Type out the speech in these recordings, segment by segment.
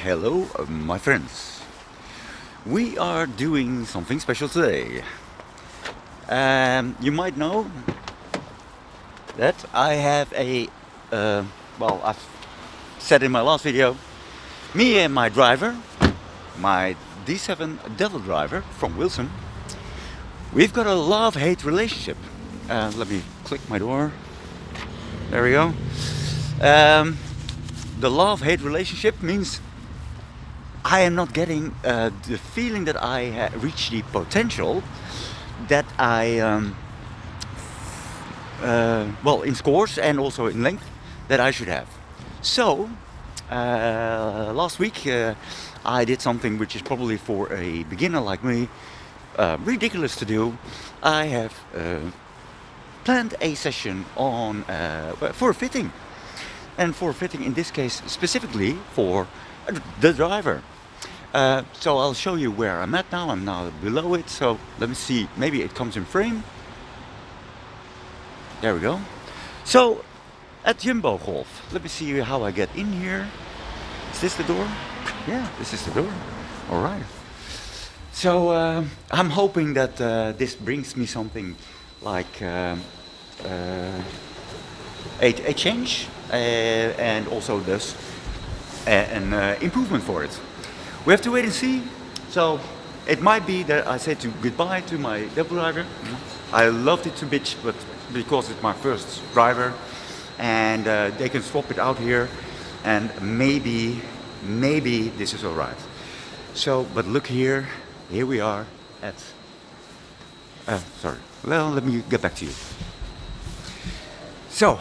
Hello, my friends. We are doing something special today. You might know that I have I've said in my last video, me and my driver, my D7 Devil driver from Wilson, we've got a love-hate relationship. Let me click my door. There we go. The love-hate relationship means I am not getting the feeling that I reach the potential that in scores and also in length that I should have. So last week I did something which is probably for a beginner like me ridiculous to do. I have planned a session on for a fitting, and for a fitting in this case specifically for the driver. So I'll show you where I'm at now. I'm now below it, so let me see, maybe it comes in frame. There we go. So at Jumbo Golf, let me see how I get in here. Is this the door? Yeah, this is the door. All right. So I'm hoping that this brings me something like a change and also thus an improvement for it. We have to wait and see. So it might be that I say goodbye to my Devil driver. I loved it too much, but because it's my first driver, and they can swap it out here, and maybe this is all right. So, but look here we are at. Sorry. Well, let me get back to you. So,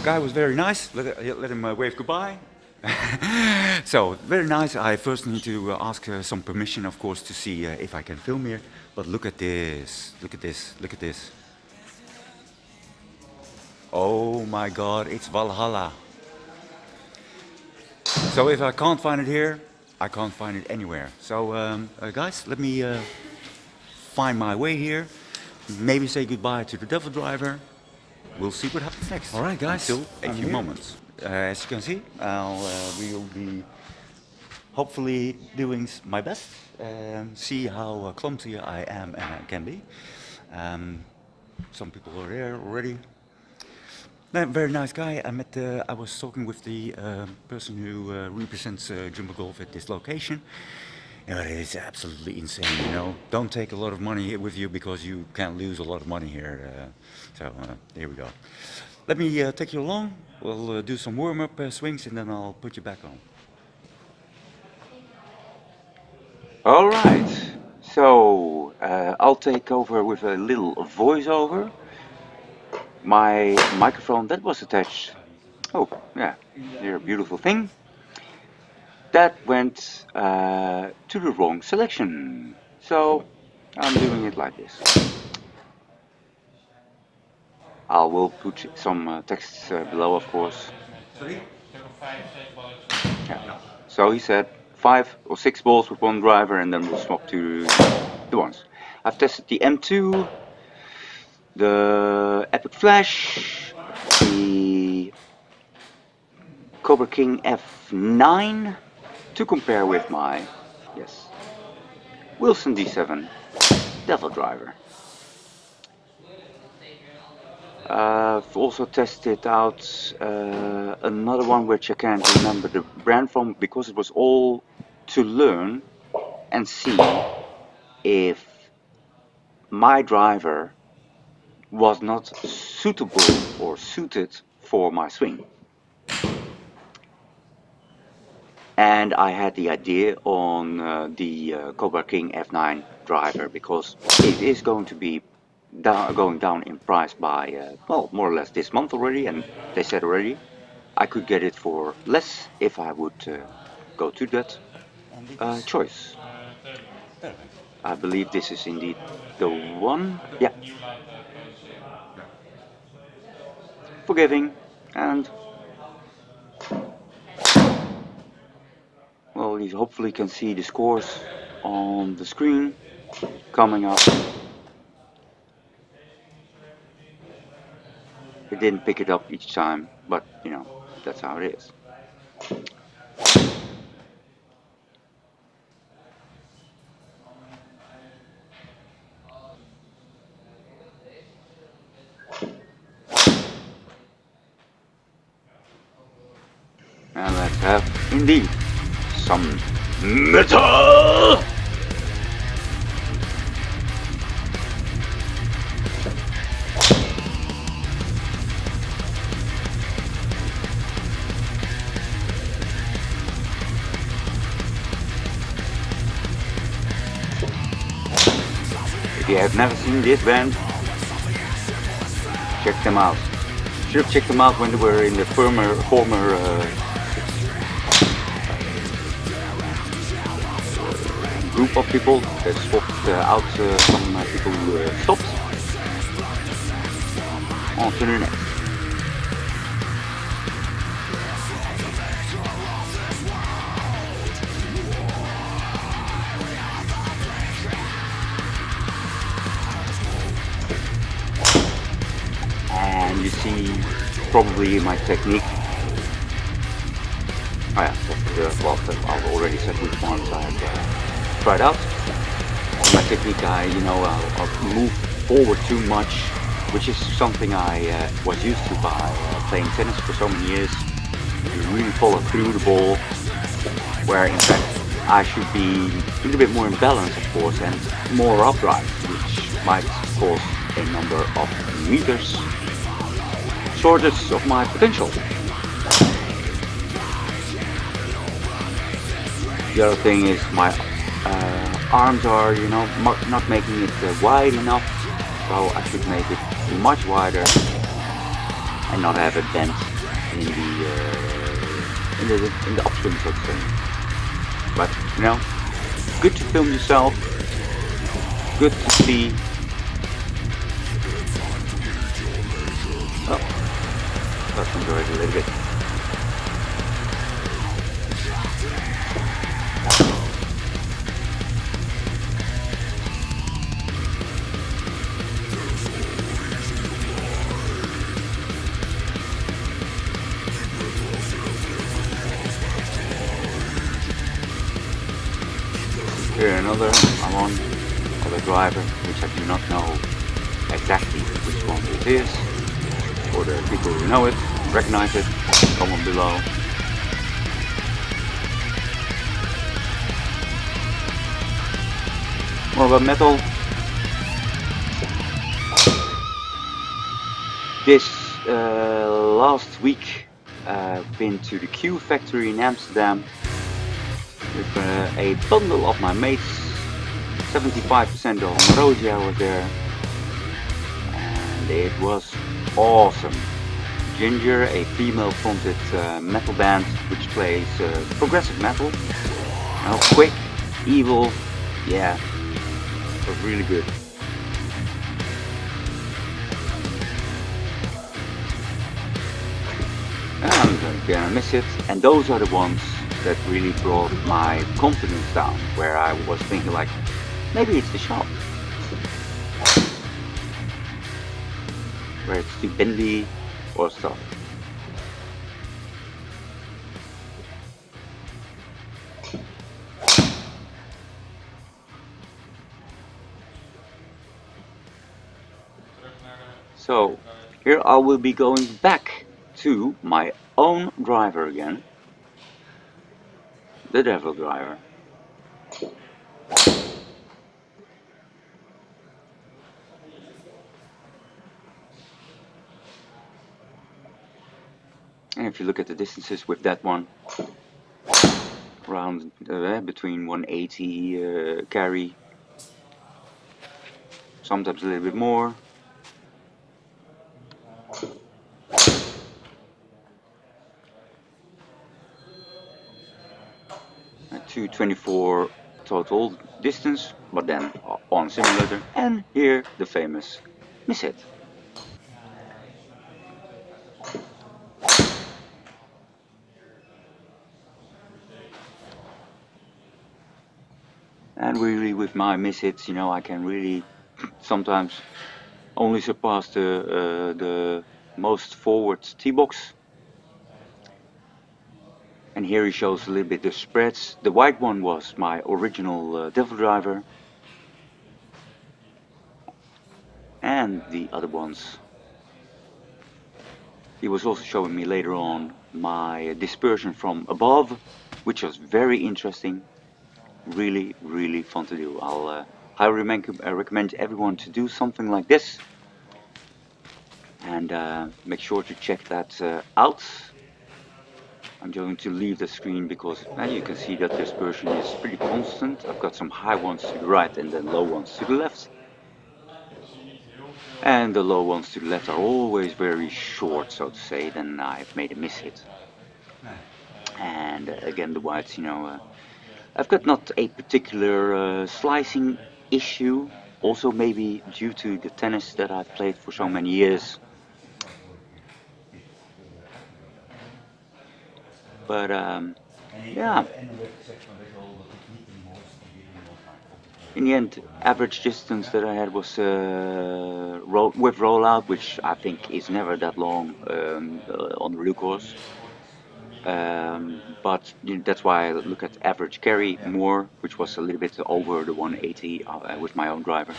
guy was very nice. Let him wave goodbye. So, very nice. I first need to ask some permission, of course, to see if I can film here. But look at this. Look at this. Look at this. Oh my God, it's Valhalla. So if I can't find it here, I can't find it anywhere. So, guys, let me find my way here. Maybe say goodbye to the Devil driver. We'll see what happens next. All right, guys. Until a few moments. As you can see, we will be hopefully doing my best. See how clumsy I am and can be. Some people are there already. Very nice guy. I was talking with the person who represents Jumbo Golf at this location. It's absolutely insane, you know. Don't take a lot of money with you because you can lose a lot of money here. So here we go. Let me take you along. We'll do some warm-up swings and then I'll put you back on. All right. So I'll take over with a little voiceover. My microphone that was attached. Oh yeah, you're a beautiful thing. That went to the wrong selection. So I'm doing it like this. I will put some text below, of course. Sorry? Yeah. So he said 5 or 6 balls with one driver, and then we'll swap to the ones. I've tested the M2, the Epic Flash, the Cobra King F9 to compare with my Wilson D7 Devil driver. I've also tested out another one which I can't remember the brand from, because it was all to learn and see if my driver was not suitable or suited for my swing. And I had the idea on the Cobra King F9 driver, because it is going to be going down in price by, well, more or less this month already, and they said already I could get it for less if I would go to that choice. I believe this is indeed the one. Yeah. Forgiving, and well, you hopefully can see the scores on the screen coming up. It didn't pick it up each time, but you know, that's how it is. have indeed some metal. If you have never seen this band, check them out. Should have checked them out when they were in the former group of people that swapped out some people who stopped onto the next. And you see probably my technique. Oh yeah, well, I've already said which ones I've tried out. My technique, I'll move forward too much, which is something I was used to by playing tennis for so many years. You really follow through the ball, where in fact I should be a little bit more in balance, of course, and more upright, which might cause a number of meters shortage of my potential. The other thing is my arms are, not making it wide enough, so I should make it much wider and not have a bend in the upswing, so to say. But good to film yourself, good to see. Oh, let's enjoy it a little bit. Here another, I'm on other driver, which I do not know exactly which one it is. For the people who know it, recognize it, comment below. More about metal. This last week been to the Q factory in Amsterdam with a bundle of my mates. 75% of Ambrosia was there, and it was awesome. Ginger, a female fronted metal band which plays progressive metal. Quick, evil, yeah, it was really good. I'm gonna miss it, and those are the ones that really brought my confidence down, where I was thinking like, maybe it's the shop, where it's too bendy or stuff. So here I will be going back to my own driver again, the Devil Driver. And if you look at the distances with that one, around between 180 carry, sometimes a little bit more. 224 total distance, but then on simulator, and here the famous miss hit. And really with my miss hits, I can really sometimes only surpass the most forward T-box. And here he shows a little bit the spreads. The white one was my original Devil Driver, and the other ones he was also showing me later on my dispersion from above, which was very interesting. Really fun to do. I'll highly recommend everyone to do something like this, and make sure to check that out. I'm going to leave the screen because you can see that dispersion is pretty constant. I've got some high ones to the right and then low ones to the left. And the low ones to the left are always very short, so to say, then I've made a miss hit. And again, the whites, you know, I've got not a particular slicing issue, also maybe due to the tennis that I've played for so many years. But yeah, in the end, average distance that I had was with rollout, which I think is never that long on the real course. But you know, that's why I look at average carry more, which was a little bit over the 180 with my own driver.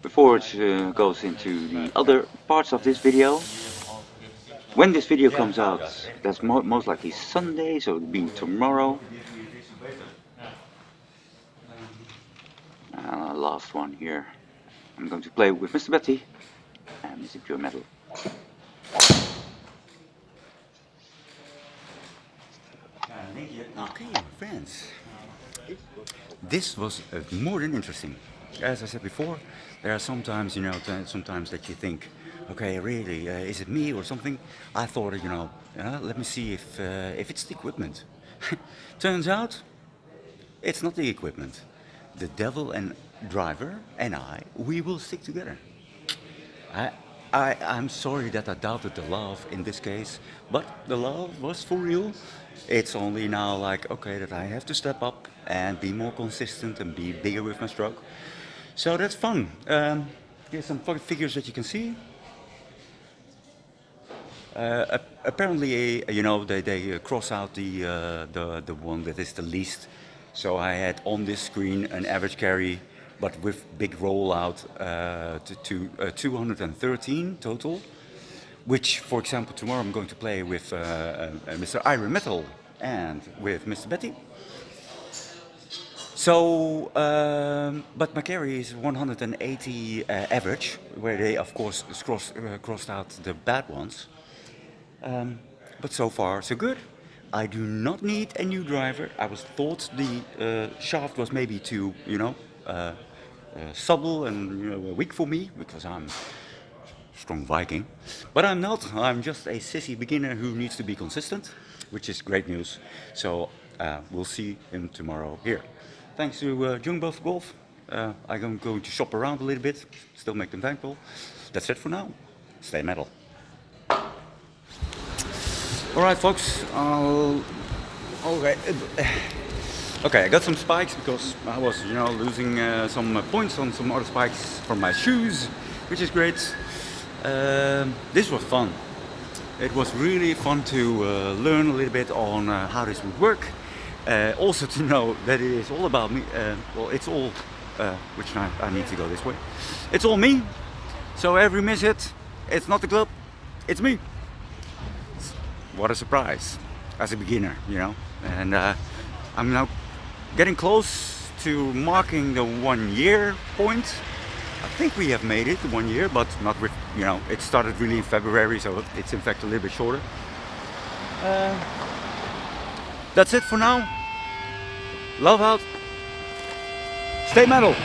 Before it goes into the other parts of this video, when this video comes out, that's most likely Sunday, so it'll be tomorrow. Last one here. I'm going to play with Mr. Betty and Mr. Pure Metal. Okay, friends. This was more than interesting. As I said before, there are sometimes, you know, sometimes that you think, okay, really, is it me or something? I thought, you know, let me see if it's the equipment. Turns out, it's not the equipment. The devil and driver and we will stick together. I'm sorry that I doubted the love in this case, but the love was for real. It's only now like, okay, that I have to step up and be more consistent and be bigger with my stroke. So that's fun. Here's some figures that you can see. Apparently, you know, they cross out the one that is the least. So I had on this screen an average carry, but with big rollout to 213 total. Which, for example, tomorrow I'm going to play with Mr. Iron Metal and with Mr. Betty. So, but my carry is 180 average, where they of course crossed out the bad ones. But so far so good. I do not need a new driver. I was thought the shaft was maybe too, you know, supple and, you know, weak for me because I'm strong Viking, but I'm not. I'm just a sissy beginner who needs to be consistent, which is great news. So we'll see him tomorrow here. Thanks to Jungbuff Golf. I'm going to shop around a little bit, still make them thankful. That's it for now. Stay metal. All right, folks. Okay, I got some spikes because I was, you know, losing some points on some other spikes from my shoes, which is great. This was fun. It was really fun to learn a little bit on how this would work. Also to know that it is all about me. Well, it's all, which I need to go this way. It's all me. So every miss hit, it's not the club, it's me. What a surprise as a beginner, you know. And I'm now getting close to marking the 1 year point. I think we have made it 1 year, but not with, you know, it started really in February, so it's in fact a little bit shorter. That's it for now. Love out. Stay metal.